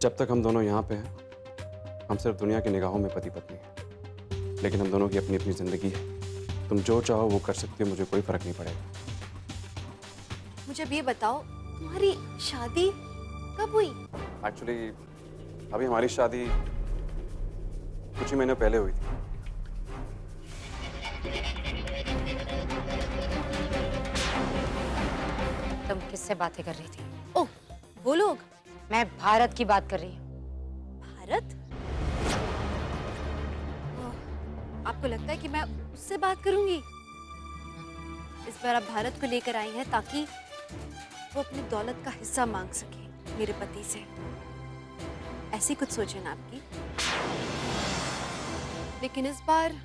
जब तक हम दोनों यहाँ पे हैं, हम सिर्फ दुनिया की निगाहों में पति पत्नी हैं, लेकिन हम दोनों की अपनी अपनी जिंदगी है। तुम जो चाहो वो कर सकती हो, मुझे कोई फर्क नहीं पड़ेगा। मुझे अब ये बताओ, तुम्हारी शादी कब हुई? एक्चुअली अभी हमारी शादी कुछ ही महीने पहले हुई थी। तुम किससे बातें कर रही थी? ओह, वो लोग। मैं भारत की बात कर रही हूँ। भारत? ओह, आपको लगता है कि मैं उससे बात करूंगी? इस बार आप भारत को लेकर आई हैं ताकि वो अपनी दौलत का हिस्सा मांग सके मेरे पति से। ऐसी कुछ सोचे ना आपकी। लेकिन इस बार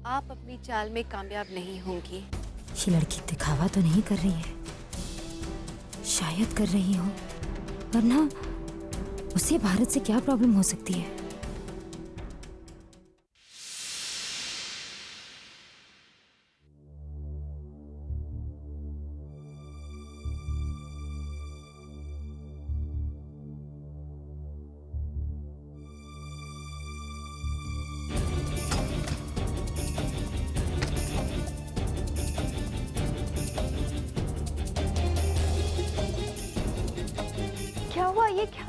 आप अपनी चाल में कामयाब नहीं होंगी। ये लड़की दिखावा तो नहीं कर रही है, शायद कर रही हो, वरना उसे भारत से क्या प्रॉब्लम हो सकती है? क्या हुआ? ये क्या?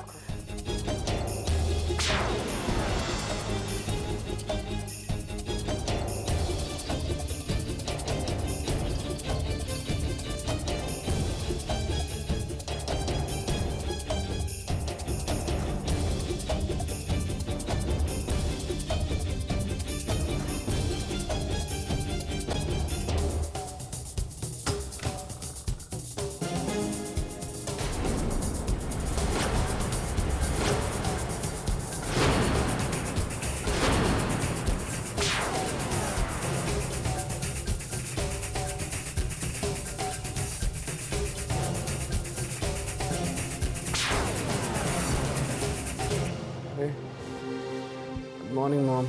Good morning mom.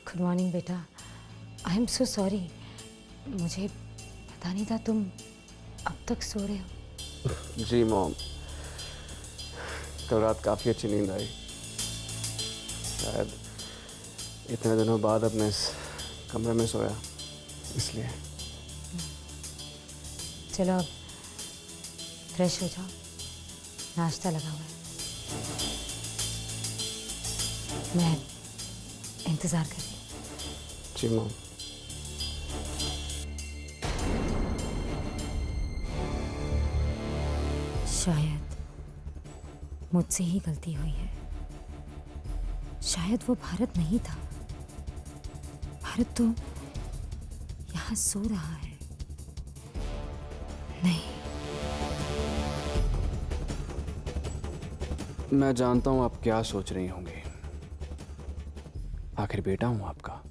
Good morning बेटा। आई एम सो सॉरी, मुझे पता नहीं था तुम अब तक सो रहे हो। जी मॉम, कल रात काफ़ी अच्छी नींद आई। शायद इतने दिनों बाद अपने इस कमरे में सोया, इसलिए। चलो अब फ्रेश हो जाओ, नाश्ता लगा हुआ है, मैं इंतजार कर रही हूँ। जी मॉम। शायद मुझसे ही गलती हुई है, शायद वो भारत नहीं था, भारत तो यहाँ सो रहा है। नहीं, मैं जानता हूँ आप क्या सोच रही होंगी, आखिर बेटा हूँ आपका।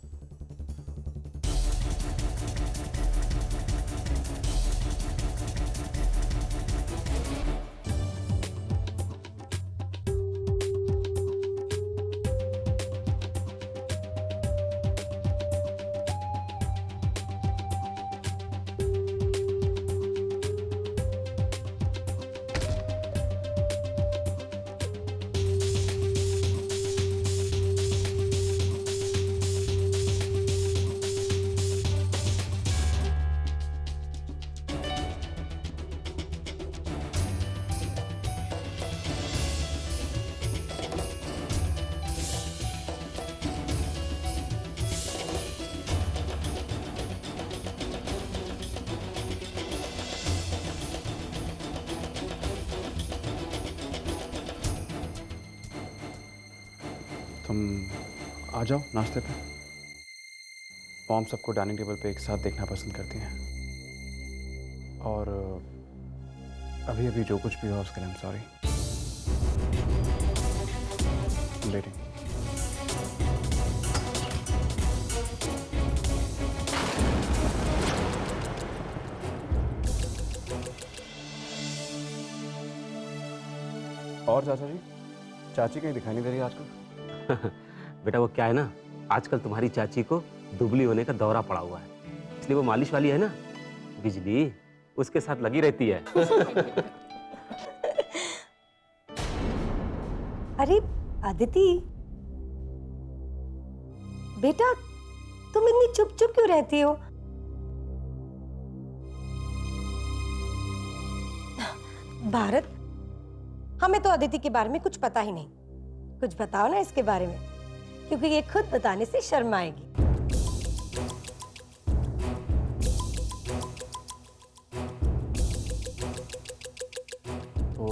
तुम आ जाओ नाश्ते पे। मॉम सबको डाइनिंग टेबल पे एक साथ देखना पसंद करती हैं, और अभी अभी जो कुछ भी हुआ उसके लिए आई एम सॉरी। वेटिंग। और चाचा जी, चाची कहीं दिखाई नहीं दे रही आजकल। बेटा वो क्या है ना, आजकल तुम्हारी चाची को दुबली होने का दौरा पड़ा हुआ है, इसलिए वो मालिश वाली है ना बिजली, उसके साथ लगी रहती है। अरे अदिति, बेटा तुम इतनी चुप चुप क्यों रहती हो? भारत, हमें तो अदिति के बारे में कुछ पता ही नहीं। कुछ बताओ ना इसके बारे में, क्योंकि ये खुद बताने से शर्म आएगी। वो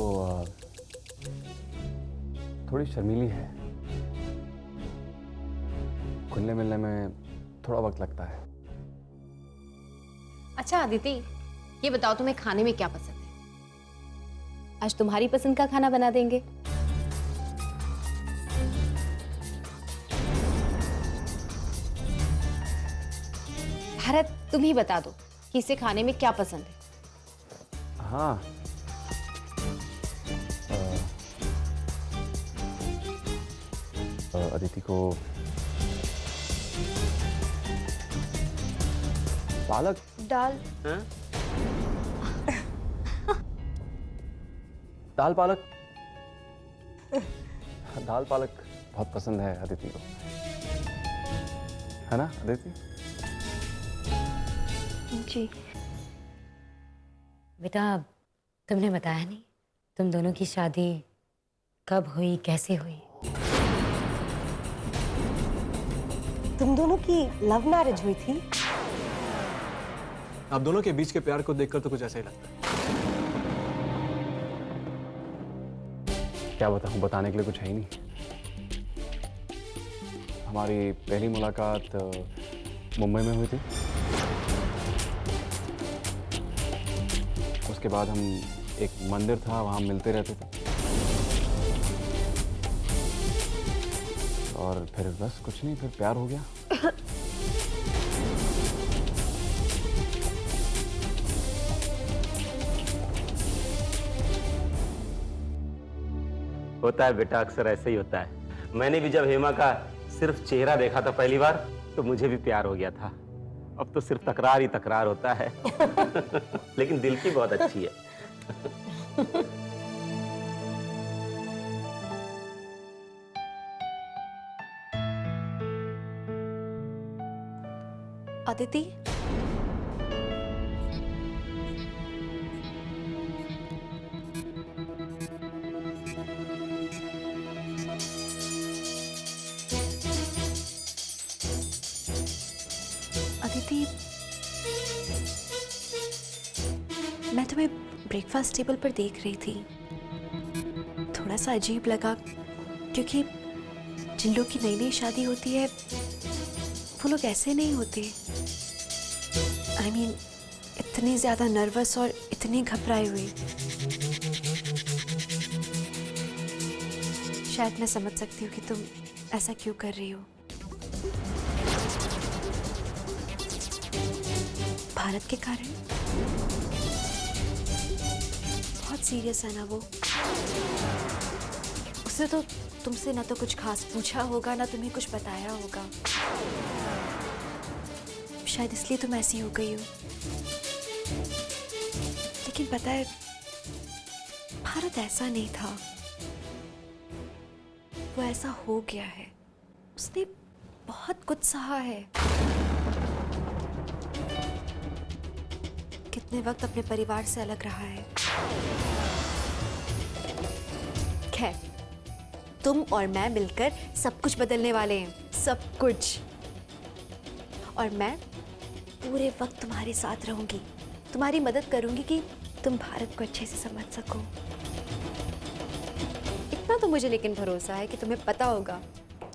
थोड़ी शर्मीली है, घुलने मिलने में थोड़ा वक्त लगता है। अच्छा अदिति, ये बताओ तुम्हें खाने में क्या पसंद है? आज तुम्हारी पसंद का खाना बना देंगे। भारत, तुम ही बता दो कि इसे खाने में क्या पसंद है। हाँ, अदिति को पालक दाल। हाँ? दाल पालक दाल पालक बहुत पसंद है अदिति को, है ना अदिति? जी। बेटा, तुमने बताया नहीं तुम दोनों की शादी कब हुई, कैसे हुई? तुम दोनों की लव मैरिज हुई थी? आप दोनों के बीच के प्यार को देखकर तो कुछ ऐसा ही लगता है। क्या बताऊं, बताने के लिए कुछ है ही नहीं। हमारी पहली मुलाकात मुंबई में हुई थी। उसके बाद हम एक मंदिर था, वहां मिलते रहते थे, और फिर बस कुछ नहीं, फिर प्यार हो गया। होता है बेटा, अक्सर ऐसे ही होता है। मैंने भी जब हेमा का सिर्फ चेहरा देखा था पहली बार, तो मुझे भी प्यार हो गया था। अब तो सिर्फ तकरार ही तकरार होता है। लेकिन दिल की बहुत अच्छी है। अदिति, अदिति, मैं तुम्हें ब्रेकफास्ट टेबल पर देख रही थी। थोड़ा सा अजीब लगा, क्योंकि जिन लोग की नई नई शादी होती है वो लोग ऐसे नहीं होते। I mean, इतनी ज्यादा नर्वस और इतनी घबराई हुई। शायद मैं समझ सकती हूँ कि तुम ऐसा क्यों कर रही हो। भारत के कारण? बहुत सीरियस है ना वो। उसने तो तुमसे ना तो कुछ खास पूछा होगा, ना तुम्हें कुछ बताया होगा। शायद इसलिए तुम ऐसी हो गई हो। लेकिन पता है, भारत ऐसा नहीं था। वो ऐसा हो गया है। उसने बहुत कुछ सहा है। कितने वक्त अपने परिवार से अलग रहा है। खैर, तुम और मैं मिलकर सब कुछ बदलने वाले हैं, सब कुछ। और मैं पूरे वक्त तुम्हारे साथ रहूंगी, तुम्हारी मदद करूंगी कि तुम भारत को अच्छे से समझ सको। इतना तो मुझे लेकिन भरोसा है कि तुम्हें पता होगा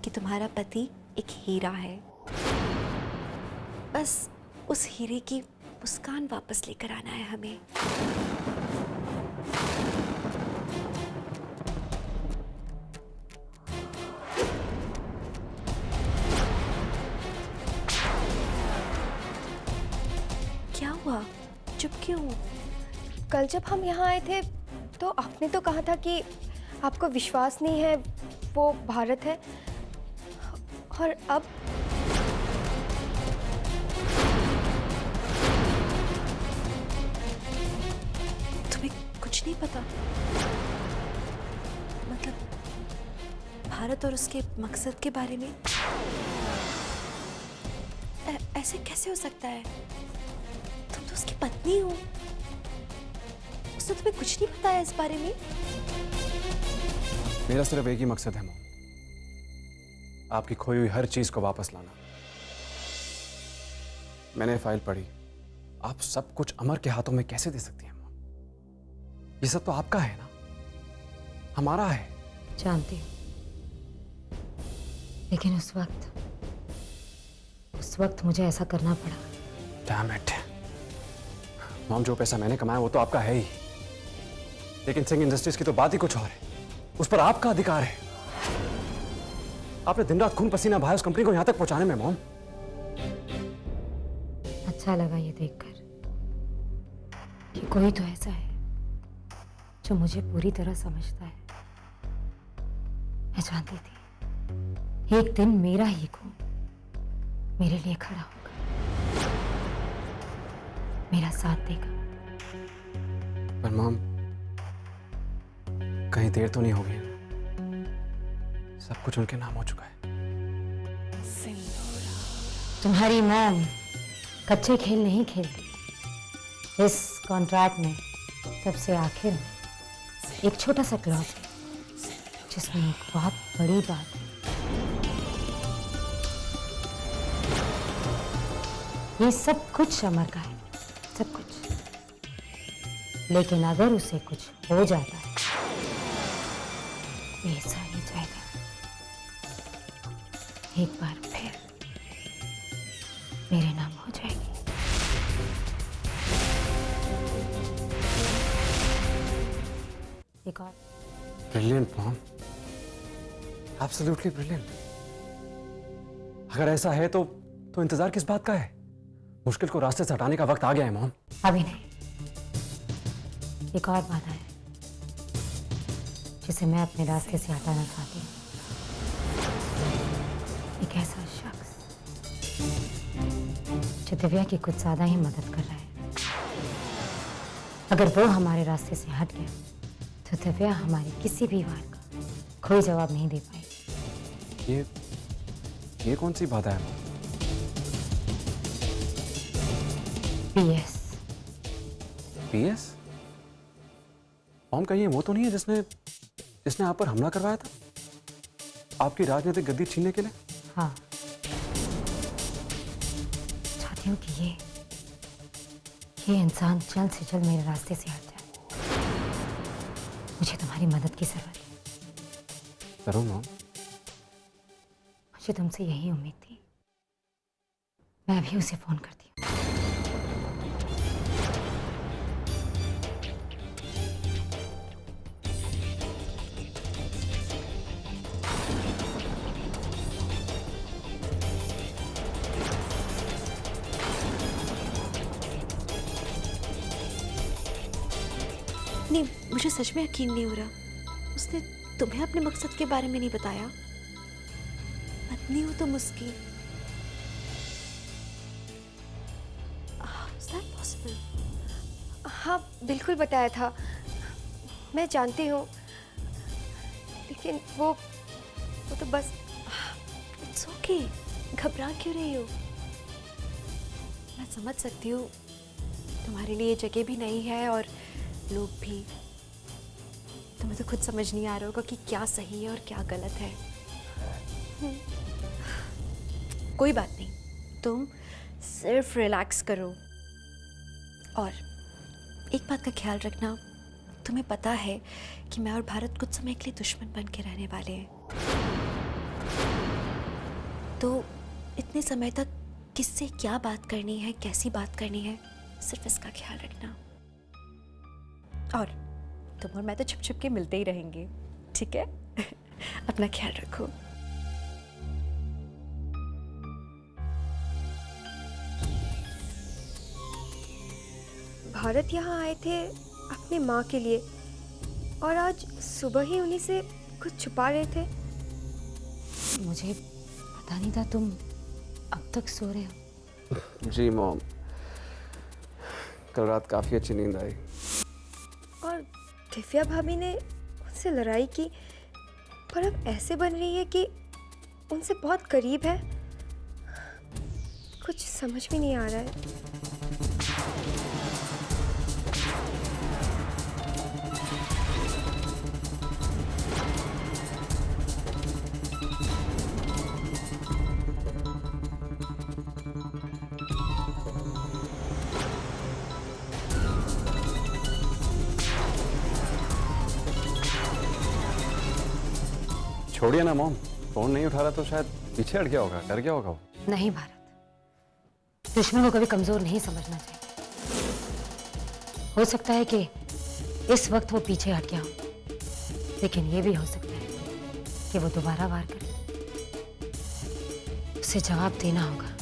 कि तुम्हारा पति एक हीरा है। बस उस हीरे की मुस्कान वापस लेकर आना है हमें। क्या हुआ? चुप क्यों? कल जब हम यहाँ आए थे तो आपने तो कहा था कि आपको विश्वास नहीं है वो भारत है, और अब तुम्हें कुछ नहीं पता? मतलब भारत और उसके मकसद के बारे में? ऐसे कैसे हो सकता है? तुम तो उसकी पत्नी हो। उसने तुम्हें कुछ नहीं बताया इस बारे में? मेरा सिर्फ एक ही मकसद है मॉम, आपकी खोई हुई हर चीज को वापस लाना। मैंने फाइल पढ़ी, आप सब कुछ अमर के हाथों में कैसे दे सकती हैं मॉम? ये सब तो आपका है ना, हमारा है। जानती हूँ, लेकिन उस वक्त मुझे ऐसा करना पड़ा। Damn it. मॉम, जो पैसा मैंने कमाया वो तो आपका है ही, लेकिन सिंह इंडस्ट्रीज की तो बात ही कुछ और है। उस पर आपका अधिकार है। आपने दिन रात खून पसीना बहाया उस कंपनी को यहां तक पहुंचाने में मॉम। अच्छा लगा ये देखकर कि कोई तो ऐसा है जो मुझे पूरी तरह समझता है। मैं जानती थी एक दिन मेरा ही खून मेरे लिए खड़ा होगा, मेरा साथ देगा। पर मॉम, कहीं देर तो नहीं हो गई? सब कुछ उनके नाम हो चुका है। तुम्हारी मॉम कच्चे खेल नहीं खेलती। इस कॉन्ट्रैक्ट में सबसे आखिर में एक छोटा सा क्लॉज है जिसमें एक बहुत बड़ी बात है। ये सब कुछ अमर का है, सब कुछ। लेकिन अगर उसे कुछ हो जाता है तो ये सारी जायदाद एक बार फिर मेरे नाम हो जाएगी। एक और ब्रिलियंट मॉम, एब्सोल्युटली ब्रिलियंट। अगर ऐसा है तो इंतजार किस बात का है? मुश्किल को रास्ते से हटाने का वक्त आ गया है मॉम। अभी नहीं, एक और बाधा है जिसे मैं अपने रास्ते से हटाना चाहती हूँ। एक ऐसा शख्स जो दिव्या की कुछ ज्यादा ही मदद कर रहा है। अगर वो हमारे रास्ते से हट गया तो दिव्या हमारे किसी भी वार का कोई जवाब नहीं दे पाएगी। ये कौन सी बात है मॉम? पीएस। पीएस? मॉम, कहीं ये वो तो नहीं है जिसने आप पर हमला करवाया था आपकी राजनीतिक गद्दी छीनने के लिए? हाँ, चाहती हूँ कि ये इंसान जल्द से जल्द मेरे रास्ते से हट जाए। मुझे तुम्हारी मदद की जरूरत है। जरूर मॉम। मुझे तुमसे यही उम्मीद थी। मैं अभी उसे फोन करती हूँ। नहीं, मुझे सच में यकीन नहीं हो रहा। उसने तुम्हें अपने मकसद के बारे में नहीं बताया? पत्नी हो तुम उसकी। Is that possible? हाँ, बिल्कुल बताया था। मैं जानती हूँ, लेकिन वो तो बस। It's okay. घबरा क्यों रही हो? मैं समझ सकती हूँ, तुम्हारे लिए जगह भी नहीं है और लोग भी। तुम्हें तो खुद समझ नहीं आ रहा होगा कि क्या सही है और क्या गलत है। कोई बात नहीं, तुम सिर्फ रिलैक्स करो। और एक बात का ख्याल रखना, तुम्हें पता है कि मैं और भारत कुछ समय के लिए दुश्मन बन के रहने वाले हैं। तो इतने समय तक किससे क्या बात करनी है, कैसी बात करनी है, सिर्फ इसका ख्याल रखना। और तुम और मैं तो छुप छुप के मिलते ही रहेंगे, ठीक है? अपना ख्याल रखो। भारत यहाँ आए थे अपनी माँ के लिए और आज सुबह ही उन्हीं से कुछ छुपा रहे थे। मुझे पता नहीं था तुम अब तक सो रहे हो। जी मॉम, कल रात काफी अच्छी नींद आई। और दिव्या भाभी ने उनसे लड़ाई की, पर अब ऐसे बन रही है कि उनसे बहुत करीब है। कुछ समझ में नहीं आ रहा है। छोड़िए ना मॉम, फोन नहीं उठा रहा तो शायद पीछे हट गया होगा, डर गया होगा वो। नहीं भारत, दुश्मन को कभी कमजोर नहीं समझना चाहिए। हो सकता है कि इस वक्त वो पीछे हट गया हो, लेकिन ये भी हो सकता है कि वो दोबारा वार करे। उसे जवाब देना होगा।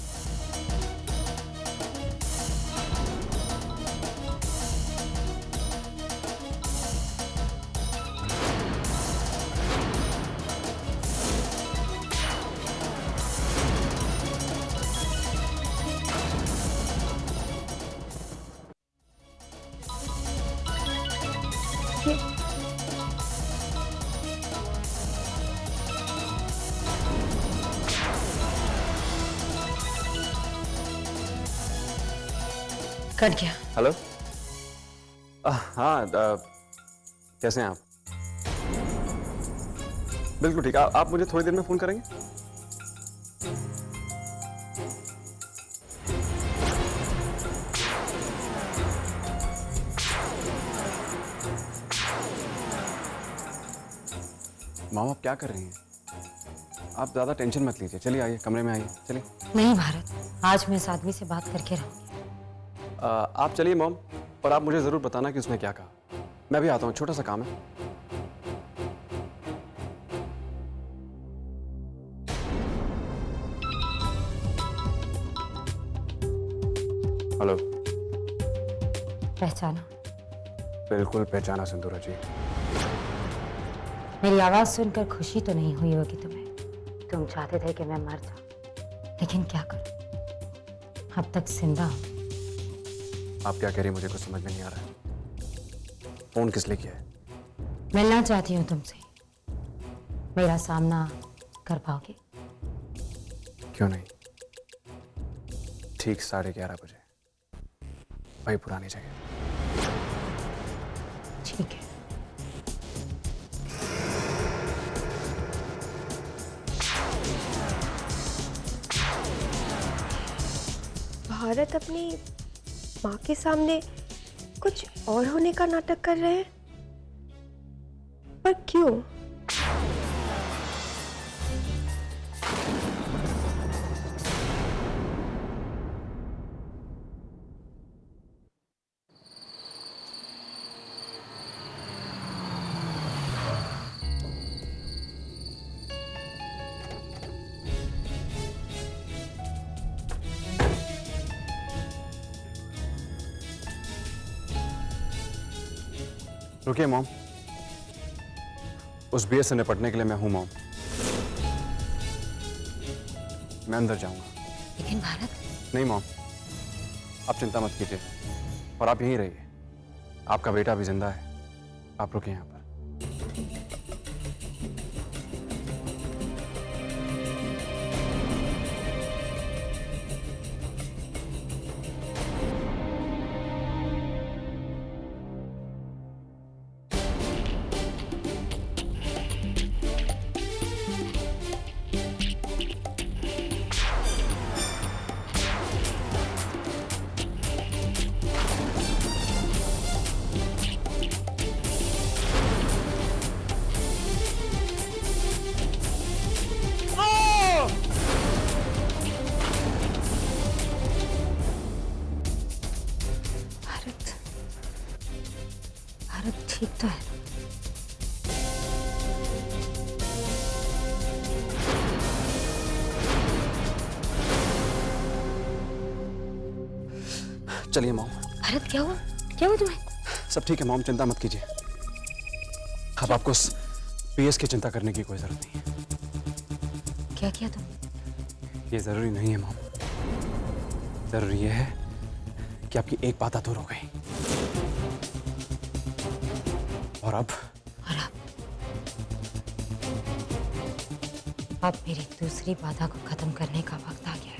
कट गया। हेलो। हाँ, कैसे हैं आप? बिल्कुल ठीक। आप मुझे थोड़ी देर में फोन करेंगे? माम, आप क्या कर रही हैं? आप ज्यादा टेंशन मत लीजिए। चलिए आइए, कमरे में आइए। चलिए। नहीं भारत, आज मैं इस आदमी से बात करके रहूंगी। आप चलिए मॉम, पर आप मुझे जरूर बताना कि उसने क्या कहा। मैं भी आता हूँ, छोटा सा काम है। हेलो। पहचाना? बिल्कुल पहचाना सिंदूरा जी। मेरी आवाज सुनकर खुशी तो नहीं हुई होगी तुम्हें। तुम चाहते थे कि मैं मर जाऊं, लेकिन क्या करूं, अब तक जिंदा हूं। आप क्या कह रही हैं? मुझे कुछ समझ में नहीं आ रहा है। फोन किस लिए किया है? मिलना चाहती हूँ तुमसे। मेरा सामना कर पाओगे? क्यों नहीं। ठीक 11:30 बजे, वही पुरानी जगह। ठीक है। भारत अपनी माँ के सामने कुछ और होने का नाटक कर रहे हैं, पर क्यों? रुकिए मॉम, उस बीएस से निपटने के लिए मैं हूं मॉम। मैं अंदर जाऊंगा। लेकिन भारत, नहीं मॉम, आप चिंता मत कीजिए और आप यहीं रहिए। आपका बेटा भी जिंदा है। आप रुकिए यहाँ पर। भारत ठीक तो है? चलिए मॉम। भारत, क्या हुआ? क्या हुआ तुम्हें? सब ठीक है मॉम, चिंता मत कीजिए। अब आपको उस पीएस की चिंता करने की कोई जरूरत नहीं है। क्या किया तुम? ये जरूरी नहीं है मॉम। जरूरी ये है कि आपकी एक बात अधूर हो गई। और अब और अब अब मेरी दूसरी बाधा को खत्म करने का वक्त आ गया